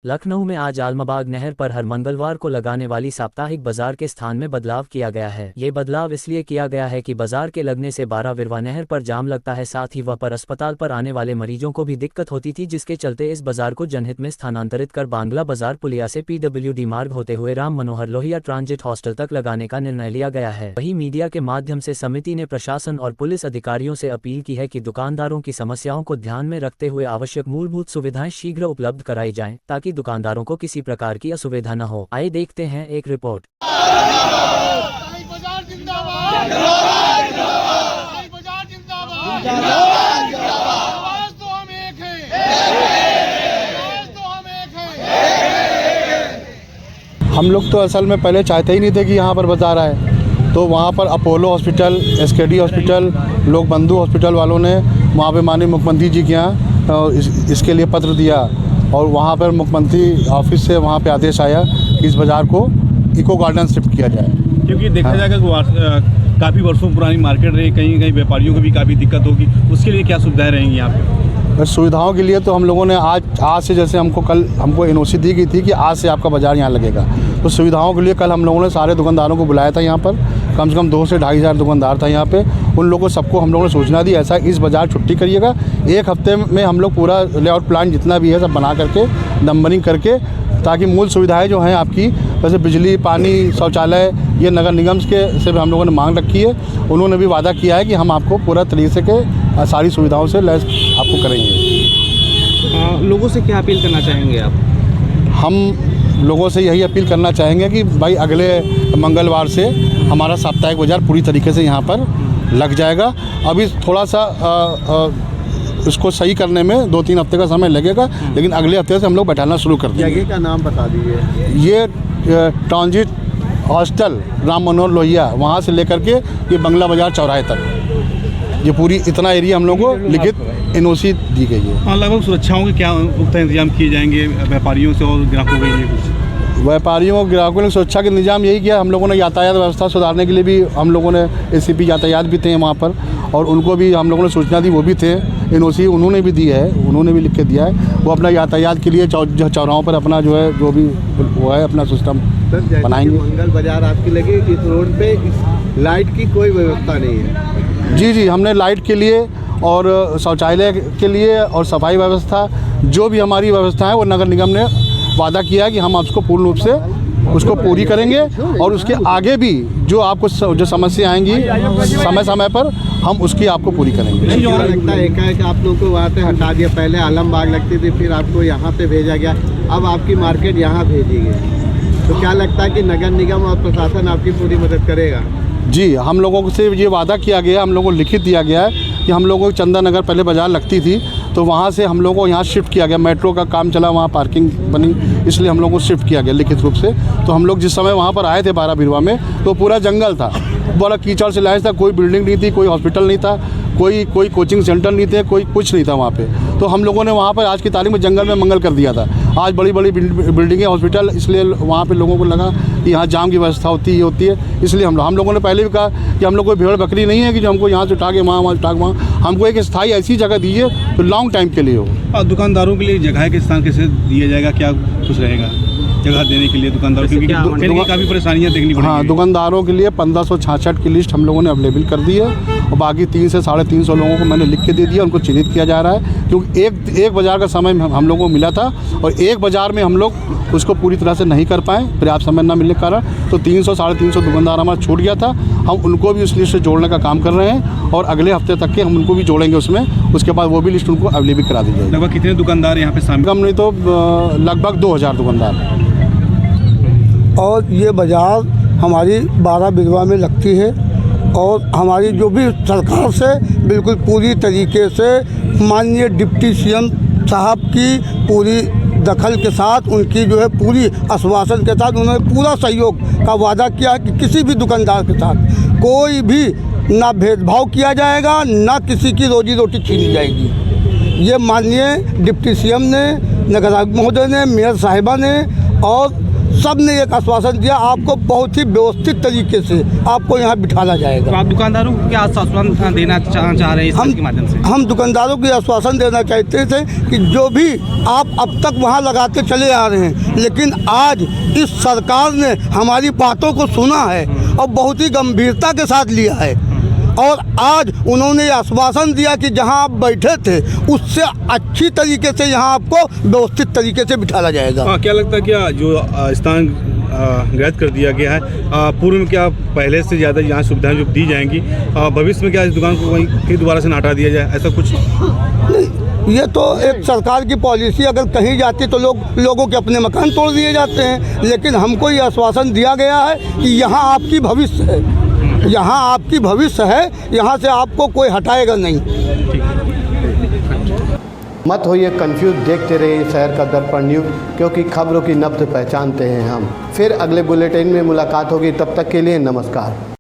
लखनऊ में आज आलमबाग नहर पर हर मंगलवार को लगाने वाली साप्ताहिक बाजार के स्थान में बदलाव किया गया है। ये बदलाव इसलिए किया गया है कि बाजार के लगने से 12 विरवा नहर पर जाम लगता है, साथ ही वह पर अस्पताल पर आने वाले मरीजों को भी दिक्कत होती थी, जिसके चलते इस बाजार को जनहित में स्थानांतरित कर बांग्ला बाजार पुलिया से PWD मार्ग होते हुए राम मनोहर लोहिया ट्रांजिट हॉस्टल तक लगाने का निर्णय लिया गया है। वहीं मीडिया के माध्यम से समिति ने प्रशासन और पुलिस अधिकारियों से अपील की है कि दुकानदारों की समस्याओं को ध्यान में रखते हुए आवश्यक मूलभूत सुविधाएं शीघ्र उपलब्ध कराई जाएं, ताकि दुकानदारों को किसी प्रकार की असुविधा न हो। आइए देखते हैं एक रिपोर्ट। हम लोग तो असल में पहले चाहते ही नहीं थे कि यहाँ पर बाजार आए, तो वहाँ पर अपोलो हॉस्पिटल, SKD हॉस्पिटल, लोक बंधु हॉस्पिटल वालों ने वहाँ पे माननीय मुख्यमंत्री जी के यहाँ इसके लिए पत्र दिया और वहाँ पर मुख्यमंत्री ऑफिस से वहाँ पे आदेश आया कि इस बाज़ार को इको गार्डन शिफ्ट किया जाए। क्योंकि देखा जाएगा कि काफ़ी वर्षों पुरानी मार्केट रही, कहीं कहीं व्यापारियों को भी काफ़ी दिक्कत होगी, उसके लिए क्या सुविधाएं रहेंगी यहाँ पे? सुविधाओं के लिए तो हम लोगों ने आज से, जैसे हमको NOC दी गई थी कि आज से आपका बाज़ार यहाँ लगेगा, तो सुविधाओं के लिए कल हम लोगों ने सारे दुकानदारों को बुलाया था। यहाँ पर कम से कम 2 से 2.5 हज़ार दुकानदार था यहाँ पे। उन लोगों सबको हम लोगों ने सूचना दी ऐसा इस बाज़ार छुट्टी करिएगा। 1 हफ्ते में हम लोग पूरा लेआउट प्लान जितना भी है सब बना करके नंबरिंग करके, ताकि मूल सुविधाएं जो हैं आपकी, जैसे बिजली, पानी, शौचालय, ये नगर निगम से भी हम लोगों ने मांग रखी है। उन्होंने भी वादा किया है कि हम आपको पूरा तरीके से सारी सुविधाओं से लैस आपको करेंगे। लोगों से क्या अपील करना चाहेंगे आप? हम लोगों से यही अपील करना चाहेंगे कि भाई अगले मंगलवार से हमारा साप्ताहिक बाज़ार पूरी तरीके से यहाँ पर लग जाएगा। अभी थोड़ा सा उसको सही करने में 2-3 हफ्ते का समय लगेगा, लेकिन अगले हफ्ते से हम लोग बैठाना शुरू कर देंगे। जगह का नाम बता दीजिए। ये ट्रांजिट हॉस्टल राम मनोहर लोहिया, वहाँ से लेकर के ये बंगला बाज़ार चौराहे तक, ये पूरी इतना एरिया हम लोगों को लिखित NOC दी गई है। हाँ, लगभग सुरक्षाओं के क्या पुख्ता इंतजाम किए जाएंगे व्यापारियों से और ग्राहकों के लिए? कुछ व्यापारियों और ग्राहकों ने सुरक्षा के इंतजाम यही किया। हम लोगों ने यातायात व्यवस्था सुधारने के लिए भी हम लोगों ने ACP यातायात भी थे वहाँ पर, और उनको भी हम लोगों ने सूचना दी, वो भी थे। NOC उन्होंने भी दी है, उन्होंने भी लिख के दिया है। वो अपना यातायात के लिए चौराहों पर अपना जो है जो भी वो है अपना सिस्टम बनाएंगे। मंगल बाजार आपकी लगी, इस रोड पे लाइट की कोई व्यवस्था नहीं है? जी, हमने लाइट के लिए और शौचालय के लिए और सफाई व्यवस्था, जो भी हमारी व्यवस्था है वो नगर निगम ने वादा किया है कि हम आपको पूर्ण रूप से उसको पूरी करेंगे, और उसके आगे भी जो आपको जो समस्या आएंगी समय समय पर हम उसकी आपको पूरी करेंगे। लगता है कि आप लोगों को वहाँ से हटा दिया, पहले आलमबाग लगती थी, फिर आपको यहाँ पे भेजा गया, अब आपकी मार्केट यहाँ भेजी गई, तो क्या लगता है कि नगर निगम और प्रशासन आपकी पूरी मदद करेगा? जी, हम लोगों से ये वादा किया गया, हम लोगों को लिखित दिया गया है कि हम लोगों को चंदा नगर पहले बाज़ार लगती थी, तो वहाँ से हम लोगों को यहाँ शिफ्ट किया गया। मेट्रो का काम चला, वहाँ पार्किंग बनी, इसलिए हम लोगों को शिफ्ट किया गया लिखित रूप से। तो हम लोग जिस समय वहाँ पर आए थे 12 बिरवा में, तो पूरा जंगल था, बड़ा कीचड़ से लैस था, कोई बिल्डिंग नहीं थी, कोई हॉस्पिटल नहीं था, कोई कोचिंग सेंटर नहीं थे, कोई कुछ नहीं था वहाँ पे। तो हम लोगों ने वहाँ पर आज की तारीख में जंगल में मंगल कर दिया था। आज बड़ी बड़ी बिल्डिंगें, हॉस्पिटल, इसलिए वहाँ पे लोगों को लगा कि यहाँ जाम की व्यवस्था होती है, इसलिए हम लोगों ने पहले भी कहा कि हम लोग कोई भेड़ बकरी नहीं है कि जो हमको यहाँ से उठा के वहाँ उठा के वहाँ, हमको एक स्थायी ऐसी जगह दीजिए तो लॉन्ग टाइम के लिए हो। और दुकानदारों के लिए जगह के स्थान कैसे दिया जाएगा, क्या कुछ रहेगा जगह देने के लिए दुकानदारों, क्योंकि काफ़ी परेशानियाँ देखनी पड़ेगी? हाँ, दुकानदारों के लिए 1566 की लिस्ट हम लोगों ने अवेलेबल कर दी है, और बाकी 300 से 350 लोगों को मैंने लिख के दे दिया, उनको चिन्हित किया जा रहा है। क्योंकि एक बाज़ार का समय हम लोगों को मिला था, और एक बाज़ार में हम लोग उसको पूरी तरह से नहीं कर पाए, पर्याप्त समय न मिलने के कारण, तो 300 से 350 दुकानदार हमारा छूट गया था। हम उनको भी उस लिस्ट से जोड़ने का काम कर रहे हैं, और अगले हफ्ते तक के हम उनको भी जोड़ेंगे उसमें, उसके बाद वो भी लिस्ट उनको अवेलेबल करा दी जाएगी। लगभग कितने दुकानदार यहाँ पे शामिल? कम नहीं तो लगभग 2000 दुकानदार। और ये बाज़ार हमारी 12 बिरवा में लगती है, और हमारी जो भी सरकार से बिल्कुल पूरी तरीके से माननीय डिप्टी CM साहब की पूरी दखल के साथ, उनकी जो है पूरी आश्वासन के साथ उन्होंने पूरा सहयोग का वादा किया है कि किसी भी दुकानदार के साथ कोई भी ना भेदभाव किया जाएगा, ना किसी की रोजी रोटी छीनी जाएगी। ये माननीय डिप्टी CM ने, नगर आयुक्त महोदय ने, मेयर साहिबा ने और सब ने एक आश्वासन दिया, आपको बहुत ही व्यवस्थित तरीके से आपको यहाँ बिठाना जाएगा। तो आप दुकानदारों को क्या आश्वासन देना चाह रहे हैं इस के माध्यम से? हम दुकानदारों को आश्वासन देना चाहते थे कि जो भी आप अब तक वहाँ लगाते चले आ रहे हैं, लेकिन आज इस सरकार ने हमारी बातों को सुना है और बहुत ही गंभीरता के साथ लिया है, और आज उन्होंने आश्वासन दिया कि जहां आप बैठे थे उससे अच्छी तरीके से यहां आपको व्यवस्थित तरीके से बिठाया जाएगा। क्या लगता है क्या जो स्थान ग्रहित कर दिया गया है, पूर्व में क्या पहले से ज़्यादा यहाँ सुविधाएं जो दी जाएंगी, भविष्य में क्या इस दुकान को वहीं फिर दोबारा से हटा दिया जाए, ऐसा कुछ? नहीं, ये तो एक सरकार की पॉलिसी, अगर कहीं जाती तो लोगों के अपने मकान तोड़ दिए जाते हैं, लेकिन हमको ये आश्वासन दिया गया है कि यहाँ आपकी भविष्य है, यहाँ आपकी भविष्य है, यहाँ से आपको कोई हटाएगा नहीं। मत होइए कंफ्यूज, देखते रहिए शहर का दर्पण न्यूज़, क्योंकि खबरों की नब्ज पहचानते हैं हम। फिर अगले बुलेटिन में मुलाकात होगी, तब तक के लिए नमस्कार।